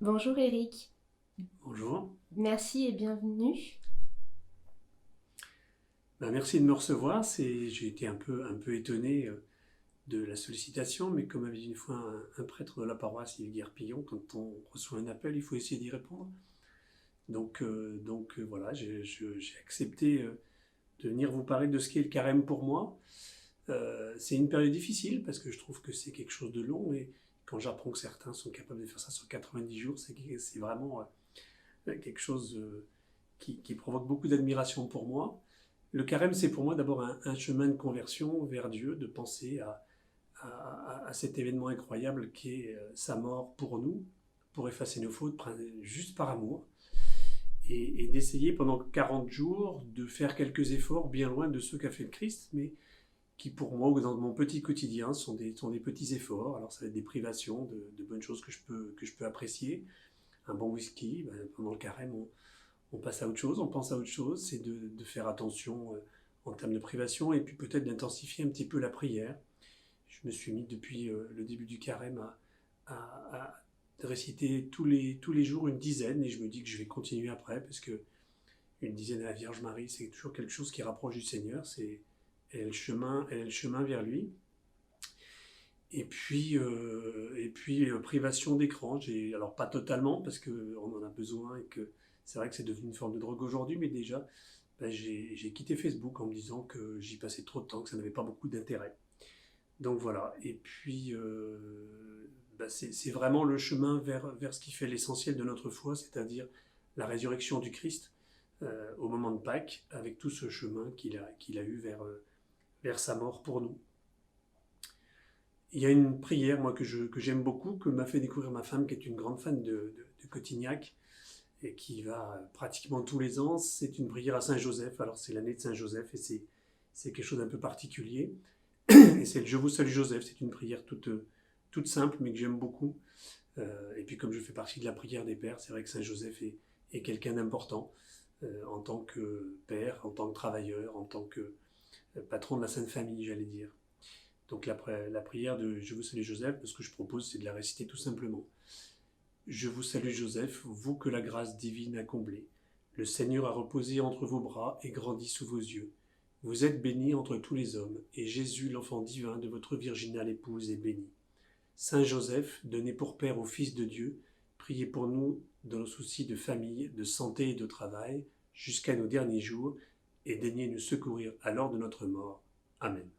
Bonjour Eric, Bonjour. merci et bienvenue. Merci de me recevoir. J'ai été un peu étonné de la sollicitation, mais comme avait dit une fois un prêtre de la paroisse, Yves Guerpillon, quand on reçoit un appel, il faut essayer d'y répondre. Voilà, j'ai accepté de venir vous parler de ce qu'est le carême pour moi. C'est une période difficile parce que je trouve que c'est quelque chose de long et quand j'apprends que certains sont capables de faire ça sur 90 jours, c'est vraiment quelque chose qui provoque beaucoup d'admiration pour moi. Le carême, c'est pour moi d'abord un chemin de conversion vers Dieu, de penser à cet événement incroyable qui est sa mort pour nous, pour effacer nos fautes, juste par amour, et d'essayer pendant 40 jours de faire quelques efforts bien loin de ceux qu'a fait le Christ, mais qui pour moi, dans mon petit quotidien, sont des petits efforts. Alors ça va être des privations de bonnes choses que je peux apprécier. Un bon whisky, pendant le carême, on passe à autre chose, on pense à autre chose, c'est de faire attention en termes de privation et puis peut-être d'intensifier un petit peu la prière. Je me suis mis depuis le début du carême à réciter tous les jours une dizaine et je me dis que je vais continuer après parce que une dizaine à la Vierge Marie, c'est toujours quelque chose qui rapproche du Seigneur, elle est le chemin vers lui. Et puis, privation d'écran, alors pas totalement parce qu'on en a besoin et que c'est vrai que c'est devenu une forme de drogue aujourd'hui, mais déjà, j'ai quitté Facebook en me disant que j'y passais trop de temps, que ça n'avait pas beaucoup d'intérêt. Donc voilà, et puis c'est vraiment le chemin vers ce qui fait l'essentiel de notre foi, c'est-à-dire la résurrection du Christ au moment de Pâques, avec tout ce chemin qu'il a eu vers sa mort pour nous. Il y a une prière, moi, que j'aime beaucoup, que m'a fait découvrir ma femme, qui est une grande fan de Cotignac, et qui va pratiquement tous les ans. C'est une prière à Saint-Joseph. Alors, c'est l'année de Saint-Joseph, et c'est quelque chose d'un peu particulier. Et c'est le Je vous salue Joseph. C'est une prière toute simple, mais que j'aime beaucoup. Et puis, comme je fais partie de la prière des pères, c'est vrai que Saint-Joseph est quelqu'un d'important en tant que père, en tant que travailleur, en tant que patron de la Sainte Famille, j'allais dire. Donc la prière de Je vous salue Joseph, ce que je propose, c'est de la réciter tout simplement. Je vous salue Joseph, vous que la grâce divine a comblé. Le Seigneur a reposé entre vos bras et grandi sous vos yeux. Vous êtes béni entre tous les hommes, et Jésus, l'enfant divin de votre virginale épouse, est béni. Saint Joseph, donné pour père au Fils de Dieu, priez pour nous dans nos soucis de famille, de santé et de travail, jusqu'à nos derniers jours, et daignez nous secourir à l'heure de notre mort. Amen.